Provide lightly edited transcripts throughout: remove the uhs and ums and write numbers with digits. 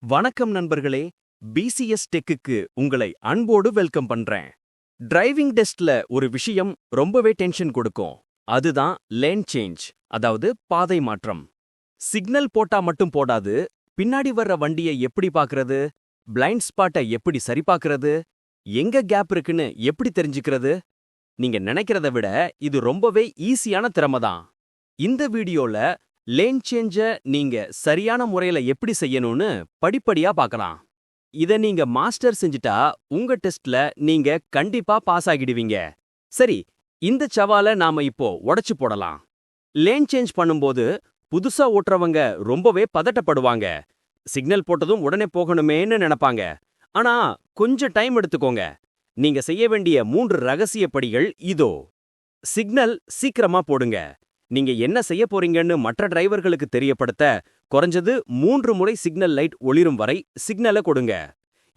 வணக்கம் நண்பர்களே. பிசிஎஸ் டெக்குக்கு உங்களை அன்போடு வெல்கம் பண்றேன். டிரைவிங் டெஸ்ட்ல ஒரு விஷயம் ரொம்பவே டென்ஷன் கொடுக்கும். அதுதான் லேன் சேஞ்ச், அதாவது பாதை மாற்றம். சிக்னல் போட்டா மட்டும் போடாது, பின்னாடி வர்ற வண்டியை எப்படி பார்க்கறது, பிளைண்ட் ஸ்பாட்டை எப்படி சரி பார்க்கறது, எங்க கேப் இருக்குன்னு எப்படி தெரிஞ்சுக்கிறது. நீங்க நினைக்கிறத விட இது ரொம்பவே ஈஸியான திறமை தான். இந்த வீடியோல லேன் சேஞ்ச நீங்க சரியான முறையில எப்படி செய்யணும்னு படிப்படியா பார்க்கலாம். இத நீங்க மாஸ்டர் செஞ்சுட்டா உங்க டெஸ்ட்ல நீங்க கண்டிப்பா பாஸ் ஆகிடுவீங்க. சரி, இந்த சவாலை நாம இப்போ உடைச்சு போடலாம். லேன் சேஞ்ச் பண்ணும்போது புதுசா ஓட்டுறவங்க ரொம்பவே பதட்டப்படுவாங்க. சிக்னல் போட்டதும் உடனே போகணுமேன்னு நினைப்பாங்க. ஆனா கொஞ்சம் டைம் எடுத்துக்கோங்க. நீங்க செய்ய வேண்டிய 3 ரகசிய படிகள் இதோ. சிக்னல் சீக்கிரமா போடுங்க. நீங்க என்ன செய்ய போறீங்கன்னு மற்ற டிரைவர்களுக்கு தெரியப்படுத்த குறைஞ்சது 3 முறை சிக்னல் லைட் ஒளிரும் வரை சிக்னலை கொடுங்க.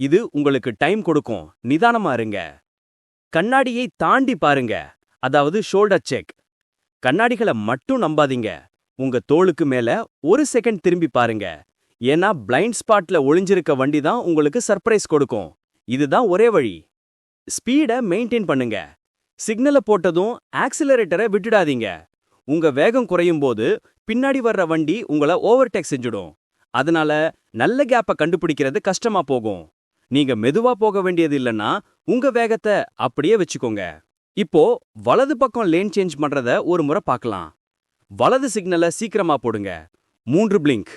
இது உங்களுக்கு டைம் கொடுக்கும். நிதானமா இருங்க. கண்ணாடியை தாண்டி பாருங்க, அதாவது ஷோல்டர் செக். கண்ணாடிகளை மட்டும் நம்பாதீங்க. உங்க தோளுக்கு மேல 1 செகண்ட் திரும்பி பாருங்க. ஏன்னா பிளைண்ட் ஸ்பாட்ல ஒளிஞ்சிருக்க வண்டி தான் உங்களுக்கு சர்ப்ரைஸ் கொடுக்கும். இதுதான் ஒரே வழி. ஸ்பீட மெயின்டைன் பண்ணுங்க. சிக்னலை போட்டதும் ஆக்சிலரேட்டரை விட்டுடாதீங்க. உங்க வேகம் குறையும் போது பின்னாடி வர்ற வண்டி உங்களை ஓவர்டேக் செஞ்சிடும். அதனால நல்ல கேப்ப கண்டுபிடிக்கிறது கஷ்டமா போகும். நீங்க மெதுவா போக வேண்டியது இல்லைன்னா உங்க வேகத்தை அப்படியே வச்சுக்கோங்க. இப்போ வலது பக்கம் லேன் சேஞ்ச் பண்றத ஒரு முறை பார்க்கலாம். வலது சிக்னலை சீக்கிரமா போடுங்க. 3 பிளிங்க்.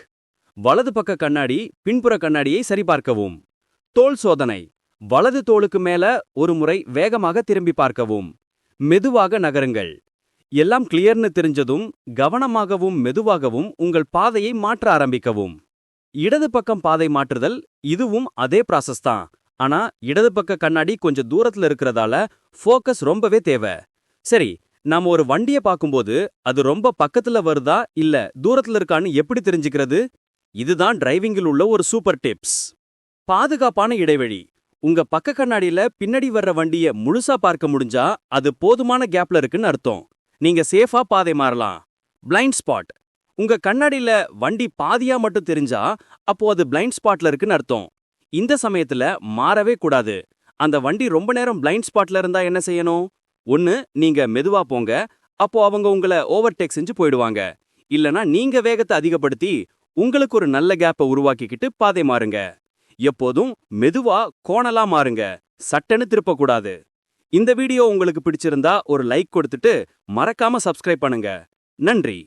வலது பக்க கண்ணாடி பின்புற கண்ணாடியை சரிபார்க்கவும். தோள் சோதனை. வலது தோளுக்கு மேல ஒரு முறை வேகமாக திரும்பி பார்க்கவும். மெதுவாக நகருங்கள். எல்லாம் கிளியர்னு தெரிஞ்சதும் கவனமாகவும் மெதுவாகவும் உங்கள் பாதையை மாற்ற ஆரம்பிக்கவும். இடது பக்கம் பாதை மாற்றுதல், இதுவும் அதே ப்ராசஸ் தான். ஆனா இடது பக்க கண்ணாடி கொஞ்சம் தூரத்துல இருக்கிறதால ஃபோக்கஸ் ரொம்பவே தேவை. சரி, நாம ஒரு வண்டியை பார்க்கும்போது அது ரொம்ப பக்கத்துல வருதா இல்ல தூரத்துல இருக்கான்னு எப்படி தெரிஞ்சுக்கிறது? இதுதான் டிரைவிங்கில் உள்ள ஒரு சூப்பர் டிப்ஸ். பாதுகாப்பான இடைவெளி. உங்க பக்க கண்ணாடியில பின்னாடி வர்ற வண்டியை முழுசா பார்க்க முடிஞ்சா அது போதுமான கேப்ல இருக்குன்னு அர்த்தம். நீங்க சேஃபா பாதை மாறலாம். Blind spot. உங்க கண்ணாடியில வண்டி பாதியா மட்டும் தெரிஞ்சா அப்போ அது பிளைண்ட் ஸ்பாட்ல இருக்குன்னு அர்த்தம். இந்த சமயத்துல மாறவே கூடாது. அந்த வண்டி ரொம்ப நேரம் பிளைண்ட் ஸ்பாட்ல இருந்தா என்ன செய்யணும்? ஒன்னு, நீங்க மெதுவா போங்க. அப்போ அவங்க உங்களை ஓவர்டேக் செஞ்சு போயிடுவாங்க. இல்லனா நீங்க வேகத்தை அதிகப்படுத்தி உங்களுக்கு ஒரு நல்ல கேப்பை உருவாக்கிக்கிட்டு பாதை மாறுங்க. எப்போதும் மெதுவா கோணலா மாறுங்க. சட்டன்னு திருப்பக்கூடாது. இந்த வீடியோ உங்களுக்கு பிடிச்சிருந்தா ஒரு லைக் கொடுத்துட்டு மறக்காம சப்ஸ்கிரைப் பண்ணுங்க. நன்றி.